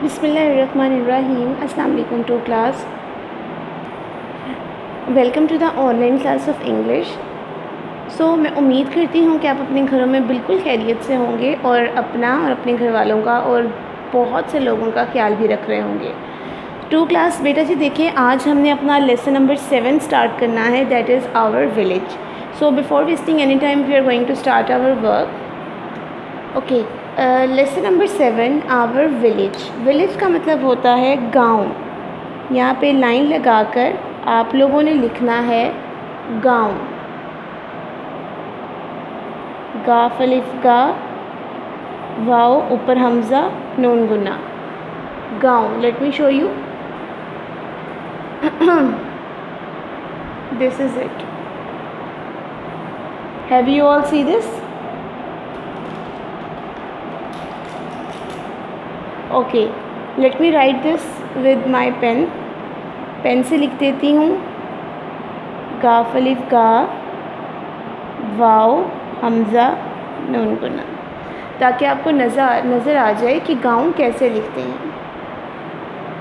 बिस्मिल्लाहिर्रहमानिर्रहीम। अस्सलाम वालेकुम to class. Welcome to the online class of English. मैं उम्मीद करती हूँ कि आप अपने घरों में बिल्कुल खैरियत से होंगे और अपना और अपने घर वालों का और बहुत से लोगों का ख्याल भी रख रहे होंगे। टू क्लास बेटा जी देखिए, आज हमने अपना लेसन नंबर 7 स्टार्ट करना है, that is our village. Before wasting any time we are going to start our work. Okay, lesson number 7, our village. Village का मतलब होता है गांव। यहाँ पे लाइन लगाकर आप लोगों ने लिखना है गांव। गाफ अलिफ गा, वाओ ऊपर हमज़ा, नून गुन्ना, गांव। Let me show you. This is it. Have you all see this? Okay, let me write this with my pen. Pen से लिख देती हूँ गाफ अलिफ गा, वाओ हमज़ा, नून गुन्ना, ताकि आपको नज़र आ जाए कि गांव कैसे लिखते हैं।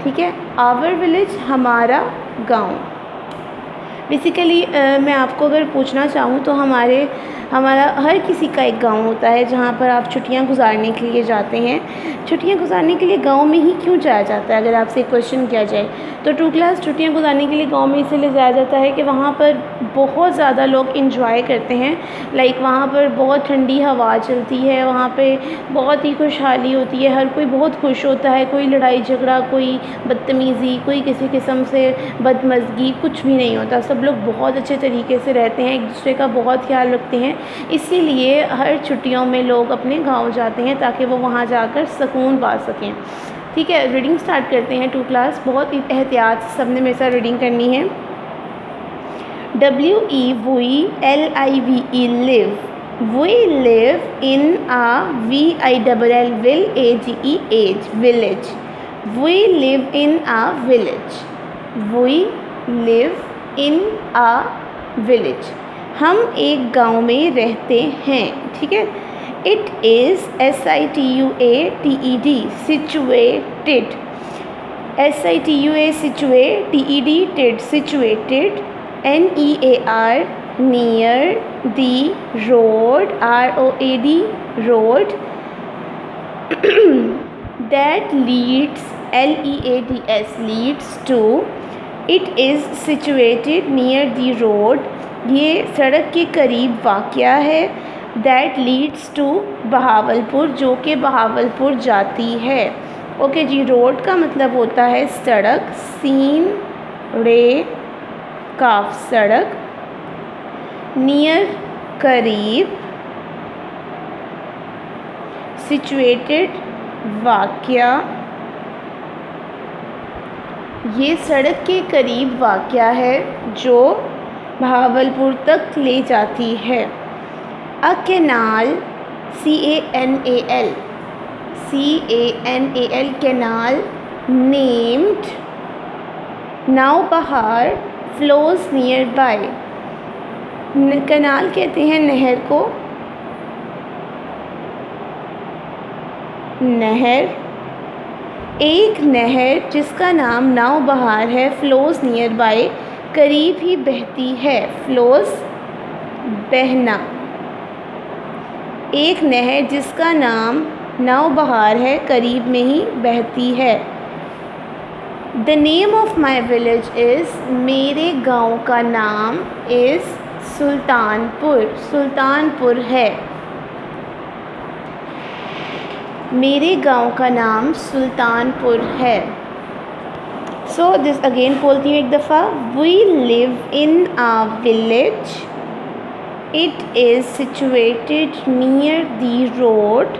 ठीक है, आवर विलेज, हमारा गांव। बेसिकली मैं आपको अगर पूछना चाहूँ तो हमारा हर किसी का एक गांव होता है जहाँ पर आप छुट्टियाँ गुजारने के लिए जाते हैं। छुट्टियाँ गुजारने के लिए गांव में ही क्यों जाया जाता है, अगर आपसे क्वेश्चन किया जाए तो टू क्लास छुट्टियाँ गुजारने के लिए गांव में इसलिए जाया जाता है कि वहाँ पर बहुत ज़्यादा लोग इंजॉय करते हैं। लाइक वहाँ पर बहुत ठंडी हवा चलती है, वहाँ पे बहुत ही खुशहाली होती है, हर कोई बहुत खुश होता है, कोई लड़ाई झगड़ा, कोई बदतमीज़ी, कोई किसी किस्म से बदमज़गी कुछ भी नहीं होता। सब लोग बहुत अच्छे तरीके से रहते हैं, एक दूसरे का बहुत ख्याल रखते हैं। इसीलिए हर छुट्टियों में लोग अपने गांव जाते हैं ताकि वो वहाँ जाकर सुकून पा सकें। ठीक है, रीडिंग स्टार्ट करते हैं टू क्लास। बहुत एहतियात से सबने मेरे साथ रीडिंग करनी है। WEVELIVE, live. We live in a VILLAGE, age, village. We live in a village. We live in a village. हम एक गांव में रहते हैं। ठीक है, It is SITUATED, situated. SITUA, situated, situated. NEAR, near. The road, ROAD, road. That leads, LEADS, leads to. It is situated near the road. ये सड़क के करीब वाक़या है। That leads to बहावलपुर, जो कि बहावलपुर जाती है। ओके जी, रोड का मतलब होता है सड़क, सीन रे काफ, सड़क। नियर, करीब। सिचुएटेड, वाक़या। ये सड़क के करीब वाक़या है जो बहावलपुर तक ले जाती है। A canal, CANAL, canal. Named, Naubahar, flows near by. Canal कहते हैं नहर को। नहर, एक नहर जिसका नाम नौबहार है, फ्लोज नियर बाय, करीब ही बहती है। फ्लोज, बहना। एक नहर जिसका नाम नौबहार है, करीब में ही बहती है। The name of my village is, मेरे गांव का नाम इज़ सुल्तानपुर, सुल्तानपुर है। मेरे गांव का नाम सुल्तानपुर है। दिस अगेन बोलती हूँ एक दफ़ा। We live in a village. It is situated near the road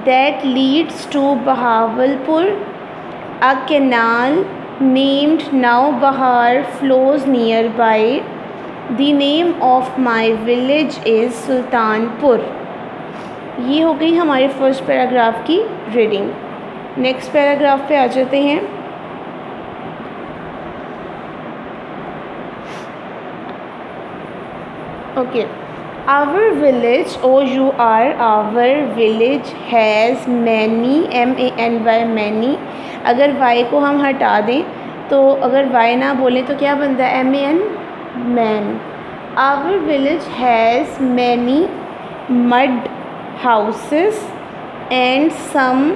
that leads to Bahawalpur. A canal named Naubahar flows nearby. The name of my village is Sultanpur. ये हो गई हमारे फर्स्ट पैराग्राफ की reading. Next paragraph पे आ जाते हैं। Okay, our village, OUR, our village has many, MANY, many. अगर वाई को हम हटा दें तो अगर वाई ना बोलें तो क्या बनता है? MAN, man. Our village has many mud houses and some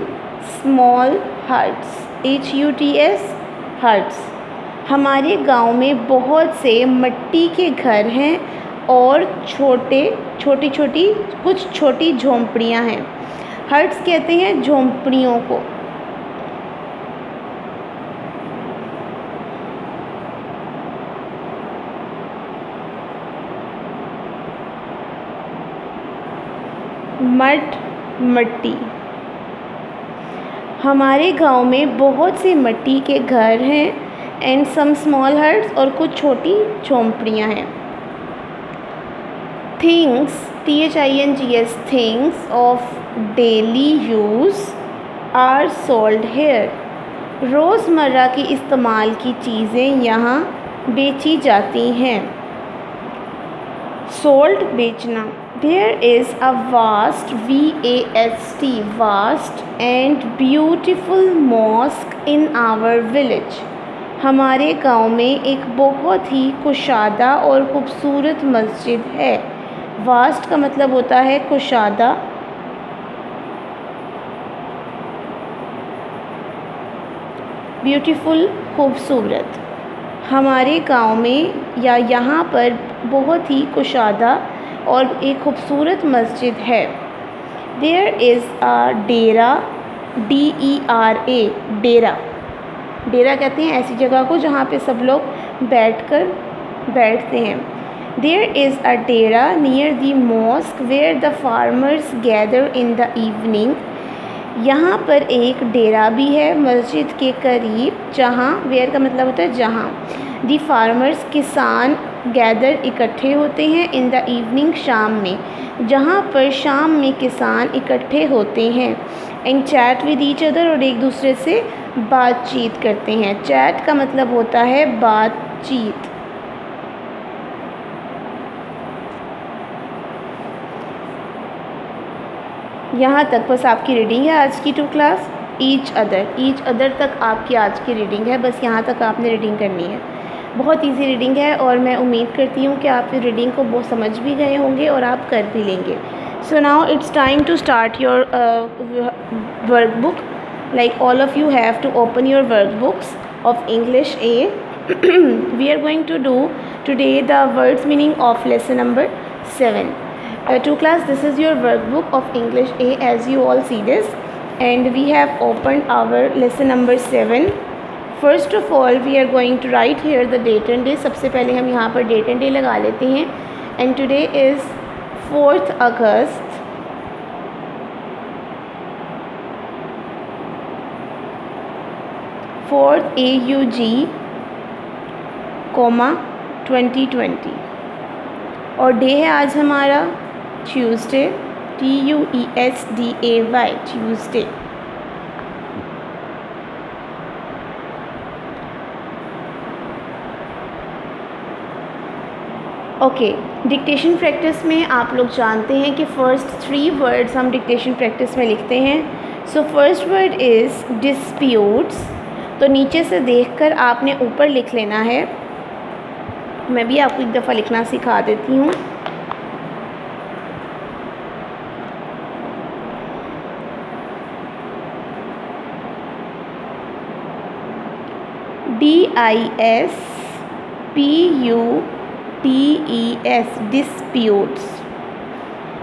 small huts, HUTS, huts. हमारे गांव में बहुत से मिट्टी के घर हैं और छोटी कुछ छोटी झोंपड़ियां हैं। हट्स कहते हैं झोंपड़ियों को। मड, मिट्टी। हमारे गांव में बहुत से मिट्टी के घर हैं एंड सम स्मॉल हट्स, और कुछ छोटी झोंपड़ियां हैं। Things, THINGS, things of daily use are sold here. रोज़मर्रा की इस्तेमाल की चीज़ें यहाँ बेची जाती हैं। सोल्ड, बेचना। There is a vast, VAST, vast and beautiful mosque in our village. हमारे गांव में एक बहुत ही कुशादा और खूबसूरत मस्जिद है। वास्ट का मतलब होता है कुशादा, ब्यूटीफुल, खूबसूरत। हमारे गांव में या यहाँ पर बहुत ही कुशादा और एक खूबसूरत मस्जिद है। There is a dera, DERA, dera. डेरा कहते हैं ऐसी जगह को जहाँ पे सब लोग बैठते हैं। There is a dera near the mosque where the farmers gather in the evening. यहाँ पर एक डेरा भी है मस्जिद के करीब, जहाँ, वेयर का मतलब होता है जहाँ, दी फार्मर्स, किसान, गैदर, इकट्ठे होते हैं, इन द इवनिंग, शाम में, जहाँ पर शाम में किसान इकट्ठे होते हैं, and chat with each other, और एक दूसरे से बातचीत करते हैं। चैट का मतलब होता है बातचीत। यहाँ तक बस आपकी रीडिंग है आज की टू क्लास। ईच अदर तक आपकी आज की रीडिंग है, बस यहाँ तक आपने रीडिंग करनी है। बहुत इजी रीडिंग है और मैं उम्मीद करती हूँ कि आप इस रीडिंग को बहुत समझ भी गए होंगे और आप कर भी लेंगे। So now it's time to start your workbook. Like all of you have to open your workbooks of English A. We are going to do today the words meaning of lesson number 7. To class, this is your workbook of English A, as you all see this, and we have opened our lesson number 7. First of all, we are going to write here the date and day. सबसे पहले हम यहाँ पर date and day लगा लेते हैं, and today is 4th August. 4th AUG, 2020, और day है आज हमारा Tuesday, TUESDAY, Tuesday. Okay, dictation practice में आप लोग जानते हैं कि फ़र्स्ट 3 वर्ड्स हम डिक्टेशन प्रैक्टिस में लिखते हैं। So first word is disputes. तो नीचे से देखकर आपने ऊपर लिख लेना है। मैं भी आपको एक दफ़ा लिखना सिखा देती हूँ। DISPUTES, disputes.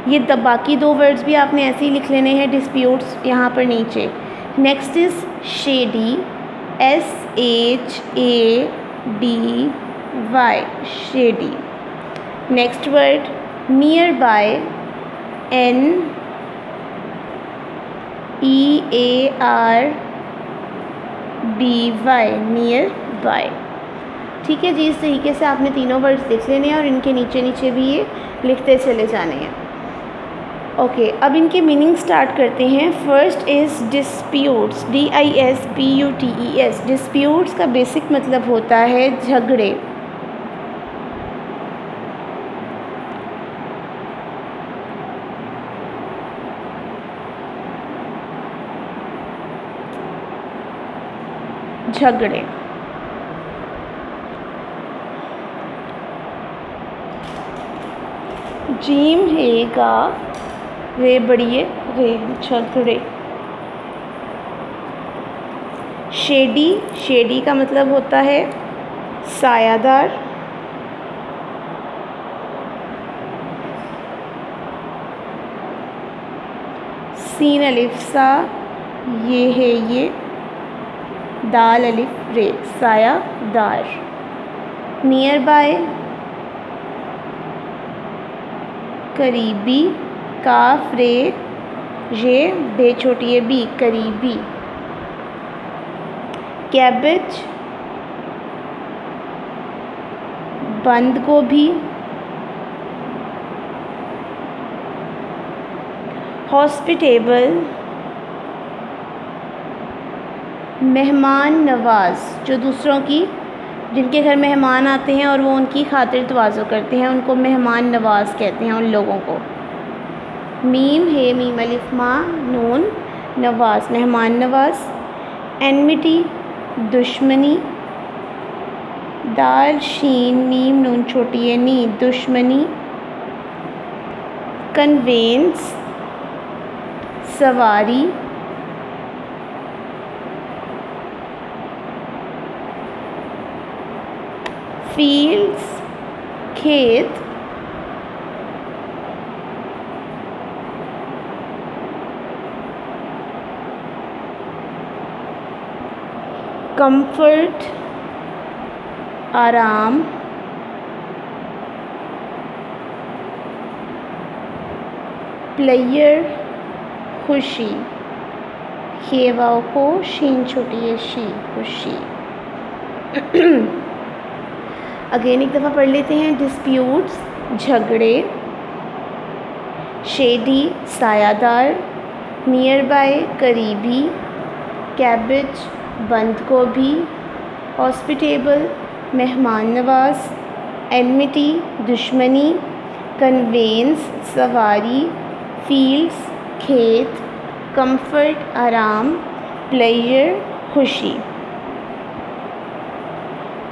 ये बाकी 2 वर्ड्स भी आपने ऐसे ही लिख लेने हैं, डिस्प्यूट्स, यहाँ पर नीचे। Next is shady, SHADY, shady. Next word near by, NEARBY, near by. ठीक है जी, इस तरीके से आपने तीनों वर्ड्स लिख लेने हैं और इनके नीचे नीचे भी ये लिखते चले जाने हैं। ओके, अब इनके मीनिंग स्टार्ट करते हैं। First is disputes, DISPUTES। Disputes का बेसिक मतलब होता है झगड़े। झगड़े। जीम है गा, रे बड़िए रे, झगड़े। शेडी, शेडी का मतलब होता है सायादार। सीन अलिफ सा, ये है ये, दाल अलिफ रे, सायादार। नियर बाय, करीबी, काफ रे ये, बे छोटी है बी, करीबी। कैबेज, बंद गोभी। हॉस्पिटेबल, मेहमान नवाज, जो दूसरों की, जिनके घर मेहमान आते हैं और वो उनकी खातिर तवाज़ो करते हैं, उनको मेहमान नवाज कहते हैं उन लोगों को। मीम है, मीम अलिफ मा नून, नवाज मेहमान नवाज। एनमिटी, दुश्मनी। दाल शीन मीम नून छोटी है नी, दुश्मनी। कन्वेंस, सवारी। फील्ड्स, खेत। कंफर्ट, आराम। प्लेयर, खुशी। खेवाओं को शीन छोटी है शी, खुशी। अगेन एक दफ़ा पढ़ लेते हैं। डिस्प्यूट्स, झगड़े। शेडी, सायादार। नियर बाय, करीबी। कैबेज, बंद गोभी। हॉस्पिटेबल, मेहमान नवाज। एनमिटी, दुश्मनी। कन्वेंस, सवारी। फील्ड्स, खेत। कंफर्ट, आराम। प्लेयर, खुशी।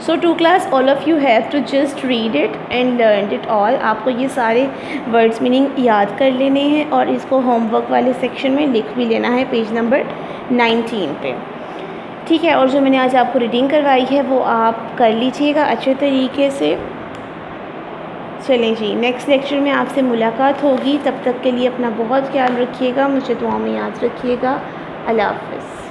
So to class, all of you have to just read it and learn it all. आपको ये सारे वर्ड्स मीनिंग याद कर लेने हैं और इसको होमवर्क वाले सेक्शन में लिख भी लेना है, पेज नंबर 19 पे। ठीक है, और जो मैंने आज आपको रीडिंग करवाई है वो आप कर लीजिएगा अच्छे तरीके से। चलें जी, नेक्स्ट लेक्चर में आपसे मुलाकात होगी। तब तक के लिए अपना बहुत ख्याल रखिएगा, मुझे दुआ में याद रखिएगा। अल्लाह हाफ़िज़।